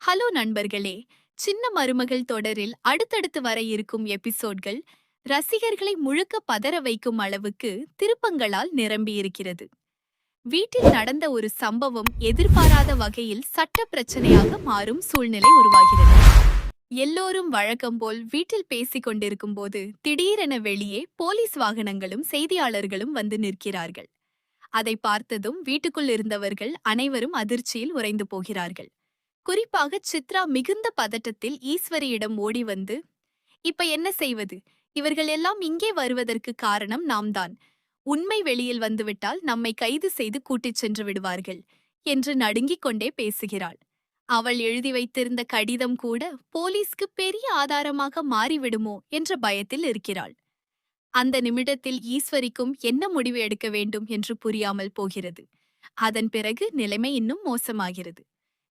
Hello நண்பர்களே. சின்ன மருமகள் தொடரில் அடுத்தடுத்து வர இருக்கும் எபிசோட்கள் ரசிகர்களை முழுக்க பதற வைக்கும் அளவுக்கு திருப்பங்களால் நிரம்பியிருக்கிறது. வீட்டில் நடந்த ஒரு சம்பவம் எதிர்பாராத வகையில் சட்ட பிரச்சனையாக மாறும் சூழ்நிலை உருவாகிறது. எல்லோரும் வழக்கம் போல் வீட்டில் பேசிக் கொண்டிருக்கும் போது திடீரென வெளியே போலீஸ் வாகனங்களும் செய்தியாளர்களும் வந்து நிற்கிறார்கள். அதை பார்த்ததும் வீட்டுக்குள் இருந்தவர்கள் அனைவரும் அதிர்ச்சியில் உறைந்து போகிறார்கள். குறிப்பாக சித்ரா மிகுந்த பதட்டத்தில் ஈஸ்வரியிடம் ஓடி வந்து, இப்ப என்ன செய்வது? இவர்கள் எல்லாம் இங்கே வருவதற்கு காரணம் நாம்தான். உண்மை வெளியில் வந்துவிட்டால் நம்மை கைது செய்து கூட்டிச் சென்று விடுவார்கள் என்று நடுங்கிக் கொண்டே பேசுகிறாள். அவள் எழுதி வைத்திருந்த கடிதம் கூட போலீஸ்க்கு பெரிய ஆதாரமாக மாறிவிடுமோ என்ற பயத்தில் இருக்கிறாள். அந்த நிமிடத்தில் ஈஸ்வரிக்கும் என்ன முடிவு எடுக்க வேண்டும் என்று புரியாமல் போகிறது. அதன் பிறகு நிலைமை இன்னும் மோசமாகிறது.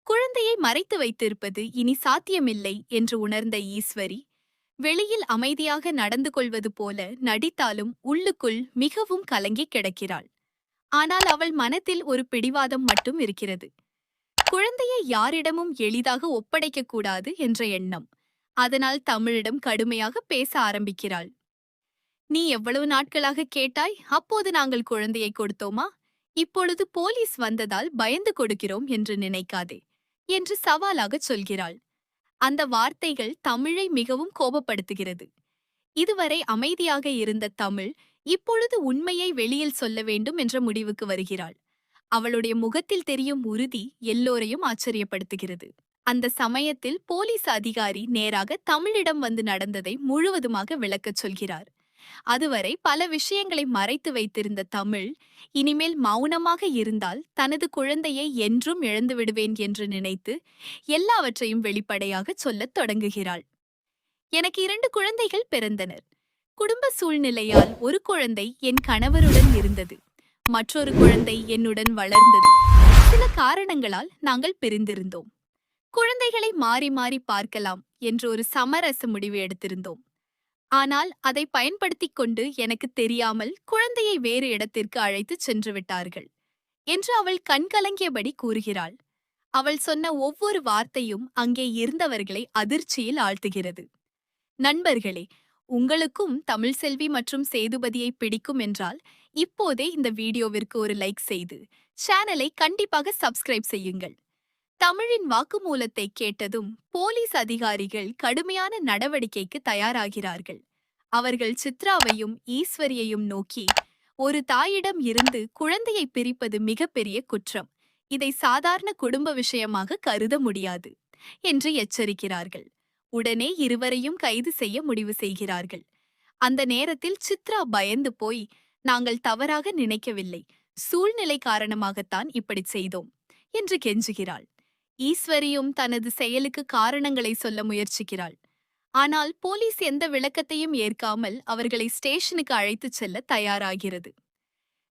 குழந்தையை மறைத்து வைத்திருப்பது இனி சாத்தியமில்லை என்று உணர்ந்த ஈஸ்வரி, வெளியில் அமைதியாக நடந்து கொள்வது போல நடித்தாலும் உள்ளுக்குள் மிகவும் கலங்கி கிடக்கிறாள். ஆனால் அவள் மனத்தில் ஒரு பிடிவாதம் மட்டும் இருக்கிறது. குழந்தையை யாரிடமும் எளிதாக ஒப்படைக்கக் கூடாது என்ற எண்ணம். அதனால் தமிழிடம் கடுமையாக பேச ஆரம்பிக்கிறாள். நீ எவ்வளவு நாட்களாக கேட்டாய்? அப்போது நாங்கள் குழந்தையை கொடுத்தோமா? இப்பொழுது போலீஸ் வந்ததால் பயந்து கொடுக்கிறோம் என்று நினைக்காதே என்று சவாலாகச் சொல்கிறாள். அந்த வார்த்தைகள் தமிழை மிகவும் கோபப்படுத்துகிறது. இதுவரை அமைதியாக இருந்த தமிழ் இப்பொழுது உண்மையை வெளியில் சொல்ல வேண்டும் என்ற முடிவுக்கு வருகிறாள். அவளுடைய முகத்தில் தெரியும் உறுதி எல்லோரையும் ஆச்சரியப்படுத்துகிறது. அந்த சமயத்தில் போலீஸ் அதிகாரி நேராக தமிழிடம் வந்து நடந்ததை முழுவதுமாக விளக்கச் சொல்கிறார். அதுவரை பல விஷயங்களை மறைத்து வைத்திருந்த தமிழ், இனிமேல் மௌனமாக இருந்தால் தனது குழந்தையை என்றும் இழந்து விடுவேன் என்று நினைத்து எல்லாவற்றையும் வெளிப்படையாக சொல்லத் தொடங்குகிறாள். எனக்கு 2 குழந்தைகள் பிறந்தனர். குடும்ப சூழ்நிலையால் ஒரு குழந்தை என் கணவருடன் இருந்தது, மற்றொரு குழந்தை என்னுடன் வளர்ந்தது. சில காரணங்களால் நாங்கள் பிரிந்திருந்தோம். குழந்தைகளை மாறி மாறி பார்க்கலாம் என்று ஒரு சமரச முடிவு எடுத்திருந்தோம். ஆனால் அதை பயன்படுத்திக் கொண்டு எனக்கு தெரியாமல் குழந்தையை வேறு இடத்திற்கு அழைத்துச் சென்று விட்டார்கள் என்று அவள் கண்கலங்கியபடி கூறுகிறாள். அவள் சொன்ன ஒவ்வொரு வார்த்தையும் அங்கே இருந்தவர்களை அதிர்ச்சியில் ஆழ்த்துகிறது. நண்பர்களே, உங்களுக்கும் தமிழ்செல்வி மற்றும் சேதுபதியை பிடிக்கும் என்றால் இப்போதே இந்த வீடியோவிற்கு ஒரு லைக் செய்து சேனலை கண்டிப்பாக சப்ஸ்கிரைப் செய்யுங்கள். தமிழின் வாக்குமூலத்தை கேட்டதும் போலீஸ் அதிகாரிகள் கடுமையான நடவடிக்கைக்கு தயாராகிறார்கள். அவர்கள் சித்ராவையும் ஈஸ்வரியையும் நோக்கி, ஒரு தாயிடம் இருந்து குழந்தையை பிரிப்பது மிகப்பெரிய குற்றம், இதை சாதாரண குடும்ப விஷயமாக கருத முடியாது என்று எச்சரிக்கிறார்கள். உடனே இருவரையும் கைது செய்ய முடிவு செய்கிறார்கள். அந்த நேரத்தில் சித்ரா பயந்து போய், நாங்கள் தவறாக நினைக்கவில்லை, சூழ்நிலை காரணமாகத்தான் இப்படி செய்தோம் என்று கெஞ்சுகிறாள். ஈஸ்வரியும் தனது செயலுக்கு காரணங்களை சொல்ல முயற்சிக்கிறாள். ஆனால் போலீஸ் எந்த விளக்கத்தையும் ஏற்காமல் அவர்களை ஸ்டேஷனுக்கு அழைத்துச் செல்ல தயாராகிறது.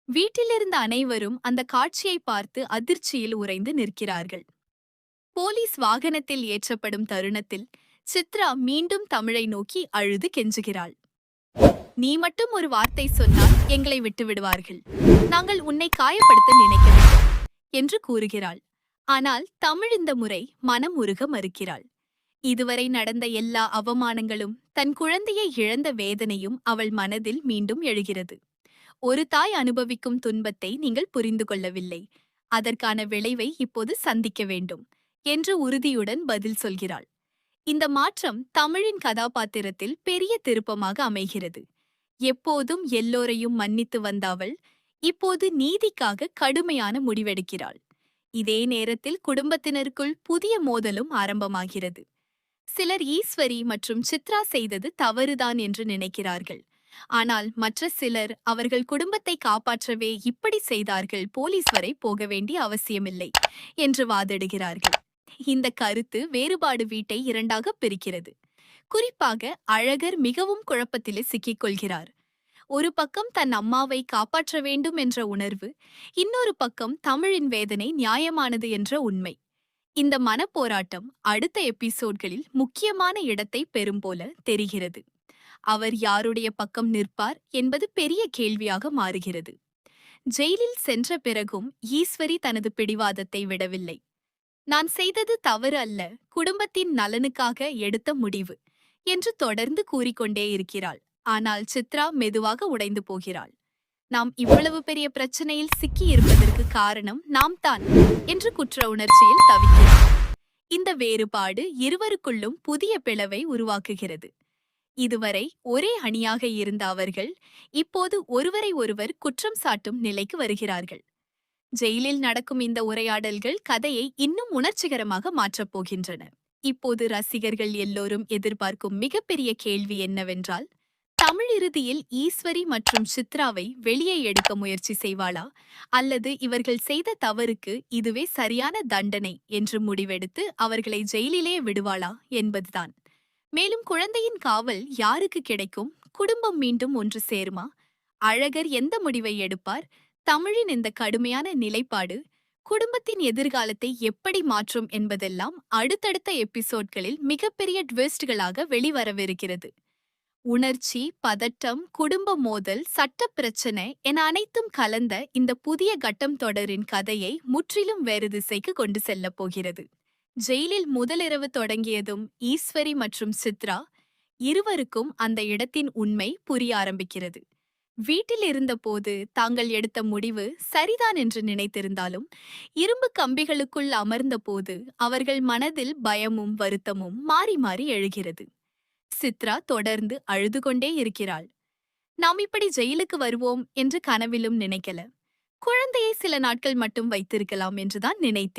வீட்டிலிருந்த அனைவரும் அந்த காட்சியை பார்த்து அதிர்ச்சியில் உறைந்து நிற்கிறார்கள். போலீஸ் வாகனத்தில் ஏற்றப்படும் தருணத்தில் சித்ரா மீண்டும் தமிழை நோக்கி அழுது கெஞ்சுகிறாள். நீ மட்டும் ஒரு வார்த்தை சொன்னால் எங்களை விட்டு விடுவார்கள். நாங்கள் உன்னை காயப்படுத்த நினைக்கவில்லை என்று கூறுகிறாள். ஆனால் தமிழ் இந்த முறை மனம் உருக மறுக்கிறாள். இதுவரை நடந்த எல்லா அவமானங்களும், தன் குழந்தையை இழந்த வேதனையும் அவள் மனதில் மீண்டும் எழுகிறது. ஒரு தாய் அனுபவிக்கும் துன்பத்தை நீங்கள் புரிந்து கொள்ளவில்லை, அதற்கான விளைவை இப்போது சந்திக்க வேண்டும் என்று உறுதியுடன் பதில் சொல்கிறாள். இந்த மாற்றம் தமிழின் கதாபாத்திரத்தில் பெரிய திருப்பமாக அமைகிறது. எப்போதும் எல்லோரையும் மன்னித்து வந்த அவள் இப்போது நீதிக்காக கடுமையான முடிவெடுக்கிறாள். இதே நேரத்தில் குடும்பத்தினருக்குள் புதிய மோதலும் ஆரம்பமாகிறது. சிலர் ஈஸ்வரி மற்றும் சித்ரா செய்தது தவறுதான் என்று நினைக்கிறார்கள். ஆனால் மற்ற சிலர் அவர்கள் குடும்பத்தை காப்பாற்றவே இப்படி செய்தார்கள், போலீஸ் வரை போக வேண்டிய அவசியமில்லை என்று வாதிடுகிறார்கள். இந்த கருத்து வேறுபாடு வீட்டை இரண்டாக பிரிக்கிறது. குறிப்பாக அழகர் மிகவும் குழப்பத்திலே சிக்கிக் கொள்கிறார். ஒரு பக்கம் தன் அம்மாவை காப்பாற்ற வேண்டும் என்ற உணர்வு, இன்னொரு பக்கம் தமிழின் வேதனை நியாயமானது என்ற உண்மை. இந்த மனப்போராட்டம் அடுத்த எபிசோட்களில் முக்கியமான இடத்தை பெறும் போல தெரிகிறது. அவர் யாருடைய பக்கம் நிற்பார் என்பது பெரிய கேள்வியாக மாறுகிறது. ஜெயிலில் சென்ற பிறகும் ஈஸ்வரி தனது பிடிவாதத்தை விடவில்லை. நான் செய்தது தவறு அல்ல, குடும்பத்தின் நலனுக்காக எடுத்த முடிவு என்று தொடர்ந்து கூறிக்கொண்டே இருக்கிறாள். ஆனால் சித்ரா மெதுவாக உடைந்து போகிறாள். நாம் இவ்வளவு பெரிய பிரச்சனையில் சிக்கி இருப்பதற்கு காரணம் நாம் தான் என்று குற்ற உணர்ச்சியில் தவிக்கிறார். இந்த வேறுபாடு இருவருக்குள்ளும் புதிய பிளவை உருவாக்குகிறது. இதுவரை ஒரே அணியாக இருந்த அவர்கள் இப்போது ஒருவரை ஒருவர் குற்றம் சாட்டும் நிலைக்கு வருகிறார்கள். ஜெயிலில் நடக்கும் இந்த உரையாடல்கள் கதையை இன்னும் உணர்ச்சிகரமாக மாற்றப் போகின்றன. இப்போது ரசிகர்கள் எல்லோரும் எதிர்பார்க்கும் மிகப்பெரிய கேள்வி என்னவென்றால், தமிழ் இறுதியில் ஈஸ்வரி மற்றும் சித்ராவை வெளியே எடுக்க முயற்சி செய்வாளா, அல்லது இவர்கள் செய்த தவறுக்கு இதுவே சரியான தண்டனை என்று முடிவெடுத்து அவர்களை ஜெயிலிலே விடுவாளா என்பதுதான். மேலும் குழந்தையின் காவல் யாருக்கு கிடைக்கும்? குடும்பம் மீண்டும் ஒன்று சேருமா? அழகர் எந்த முடிவை எடுப்பார்? தமிழின் இந்த கடுமையான நிலைப்பாடு குடும்பத்தின் எதிர்காலத்தை எப்படி மாற்றும் என்பதெல்லாம் அடுத்தடுத்த எபிசோட்களில் மிகப்பெரிய ட்விஸ்ட்களாக வெளிவரவிருக்கிறது. உணர்ச்சி, பதட்டம், குடும்ப மோதல், சட்ட பிரச்சனை என அனைத்தும் கலந்த இந்த புதிய கட்டம் தொடரின் கதையை முற்றிலும் வேறு திசைக்கு கொண்டு செல்லப் போகிறது. ஜெயிலில் முதலிரவு தொடங்கியதும் ஈஸ்வரி மற்றும் சித்ரா இருவருக்கும் அந்த இடத்தின் உண்மை புரிய ஆரம்பிக்கிறது. வீட்டில் இருந்தபோது தாங்கள் எடுத்த முடிவு சரிதான் என்று நினைத்திருந்தாலும், இரும்பு கம்பிகளுக்குள் அமர்ந்தபோது அவர்கள் மனதில் பயமும் வருத்தமும் மாறி மாறி எழுகிறது. சித்ரா தொடர்ந்து அழுது கொண்டே இருக்கிறாள். நாம் இப்படி ஜெயிலுக்கு வருவோம் என்று கனவிலும் நினைக்கல. குழந்தையை சில நாட்கள் மட்டும் வைத்திருக்கலாம் என்றுதான் நினைத்தேன்.